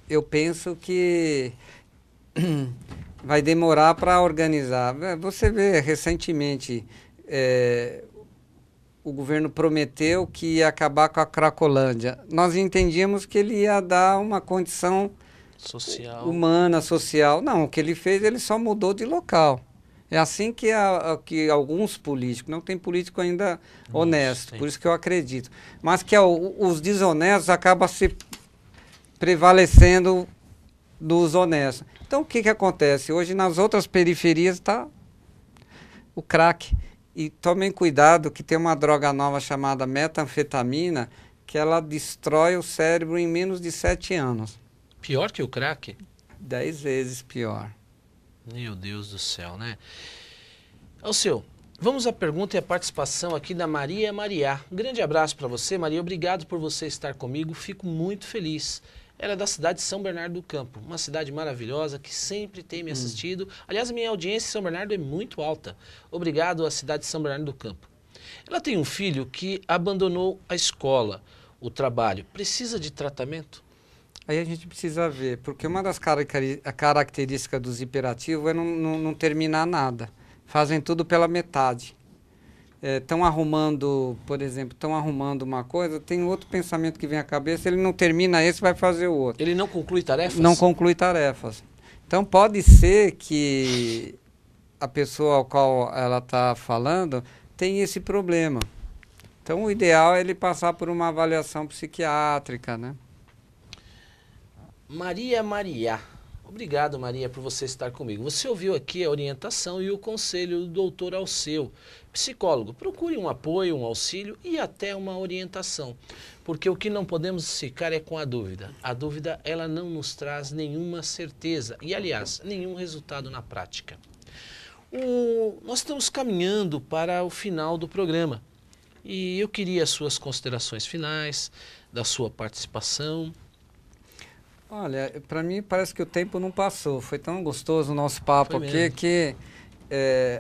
eu penso que vai demorar para organizar. Você vê, recentemente, o governo prometeu que ia acabar com a Cracolândia. Nós entendíamos que ele ia dar uma condição social, humana, social. Não, o que ele fez, ele só mudou de local. É assim que alguns políticos, não tem político ainda honesto, por isso que eu acredito. Mas que os desonestos acabam se prevalecendo dos honestos. Então, o que acontece? Hoje, nas outras periferias, está o crack. E tomem cuidado que tem uma droga nova chamada metanfetamina, que ela destrói o cérebro em menos de 7 anos. Pior que o crack? 10 vezes pior. Meu Deus do céu, né? Alceu, vamos à pergunta e à participação aqui da Maria Mariá. Um grande abraço para você, Maria. Obrigado por você estar comigo. Fico muito feliz. Ela é da cidade de São Bernardo do Campo, uma cidade maravilhosa que sempre tem me assistido. Aliás, a minha audiência em São Bernardo é muito alta. Obrigado à cidade de São Bernardo do Campo. Ela tem um filho que abandonou a escola, o trabalho. Precisa de tratamento? Aí a gente precisa ver, porque uma das características dos hiperativos é não terminar nada. Fazem tudo pela metade. Estão arrumando, por exemplo, uma coisa, tem outro pensamento que vem à cabeça, ele não termina esse, vai fazer o outro. Ele não conclui tarefas? Não conclui tarefas. Então pode ser que a pessoa ao qual ela está falando tem esse problema. Então o ideal é ele passar por uma avaliação psiquiátrica, né? Maria Mariá. Obrigado, Maria, por você estar comigo. Você ouviu aqui a orientação e o conselho do doutor Alceu, psicólogo. Procure um apoio, um auxílio e até uma orientação, porque o que não podemos ficar é com a dúvida. A dúvida, ela não nos traz nenhuma certeza e, aliás, nenhum resultado na prática. Nós estamos caminhando para o final do programa e eu queria as suas considerações finais, da sua participação. Olha, para mim parece que o tempo não passou. Foi tão gostoso o nosso papo aqui que,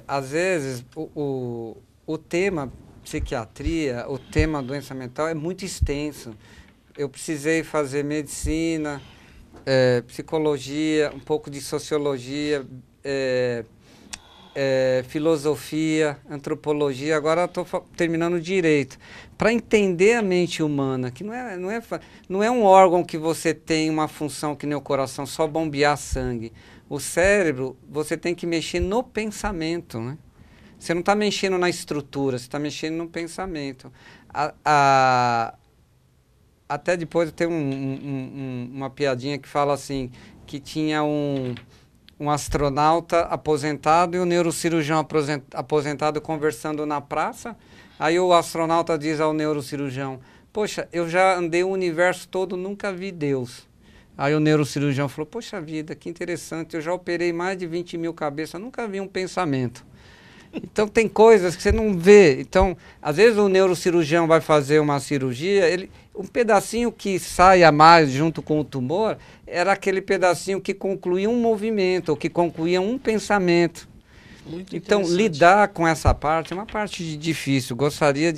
às vezes, o tema psiquiatria, o tema doença mental é muito extenso. Eu precisei fazer medicina, psicologia, um pouco de sociologia, filosofia, antropologia, agora estou terminando direito. Para entender a mente humana, que não é um órgão que você tem uma função que nem o coração, só bombear sangue. O cérebro, você tem que mexer no pensamento, né? Você não está mexendo na estrutura, você está mexendo no pensamento. Até depois tem uma piadinha que fala assim, que tinha um astronauta aposentado e um neurocirurgião aposentado conversando na praça. Aí o astronauta diz ao neurocirurgião, poxa, eu já andei o universo todo, nunca vi Deus. Aí o neurocirurgião falou, poxa vida, que interessante, eu já operei mais de 20 mil cabeças, nunca vi um pensamento. Então tem coisas que você não vê. Então, às vezes o neurocirurgião vai fazer uma cirurgia, um pedacinho que sai a mais junto com o tumor era aquele pedacinho que concluía um movimento, ou que concluía um pensamento. Então, lidar com essa parte é uma parte difícil. Gostaria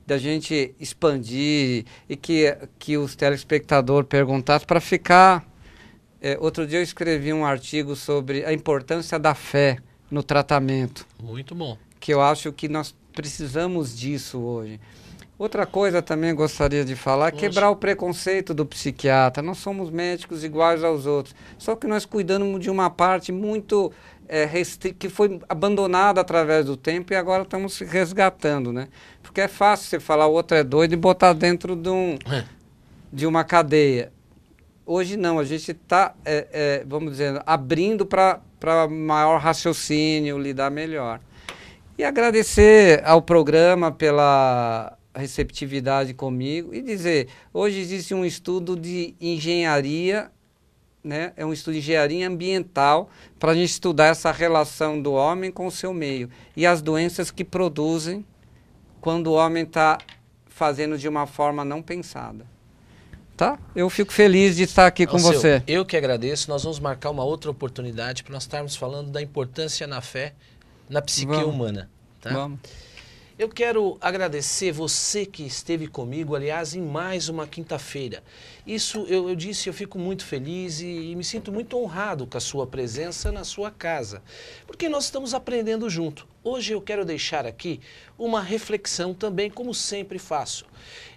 da gente expandir e que os telespectadores perguntassem para ficar... outro dia eu escrevi um artigo sobre a importância da fé no tratamento. Muito bom. Que eu acho que nós precisamos disso hoje. Outra coisa também gostaria de falar é quebrar o preconceito do psiquiatra. Nós somos médicos iguais aos outros, só que nós cuidamos de uma parte muito que foi abandonada através do tempo e agora estamos se resgatando, né? Porque é fácil você falar o outro é doido e botar dentro de uma cadeia. Hoje não, a gente está, vamos dizer, abrindo para maior raciocínio, lidar melhor. E agradecer ao programa pela receptividade comigo e dizer, hoje existe um estudo de engenharia, né? É um estudo de engenharia ambiental para a gente estudar essa relação do homem com o seu meio e as doenças que produzem quando o homem está fazendo de uma forma não pensada. Tá? Eu fico feliz de estar aqui com você. Eu que agradeço. Nós vamos marcar uma outra oportunidade para nós estarmos falando da importância na fé, na psique humana. Tá? Vamos. Eu quero agradecer você que esteve comigo, aliás, em mais uma quinta-feira. Isso, eu disse, eu fico muito feliz e me sinto muito honrado com a sua presença na sua casa, porque nós estamos aprendendo junto. Hoje eu quero deixar aqui uma reflexão também, como sempre faço.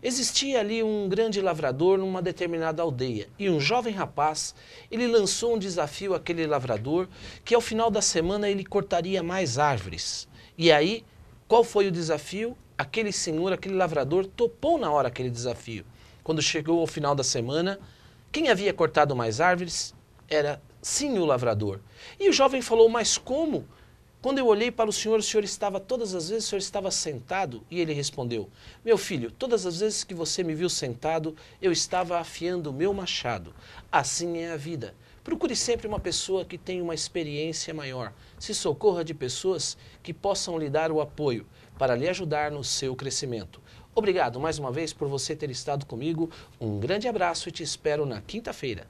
Existia ali um grande lavrador numa determinada aldeia e um jovem rapaz, ele lançou um desafio àquele lavrador que ao final da semana ele cortaria mais árvores. E aí, qual foi o desafio? Aquele senhor, aquele lavrador, topou na hora aquele desafio. Quando chegou ao final da semana, quem havia cortado mais árvores era sim o lavrador. E o jovem falou, mas como? Quando eu olhei para o senhor estava, todas as vezes o senhor estava sentado? E ele respondeu, meu filho, todas as vezes que você me viu sentado, eu estava afiando o meu machado. Assim é a vida. Procure sempre uma pessoa que tenha uma experiência maior. Se socorra de pessoas que possam lhe dar o apoio para lhe ajudar no seu crescimento. Obrigado mais uma vez por você ter estado comigo. Um grande abraço e te espero na quinta-feira.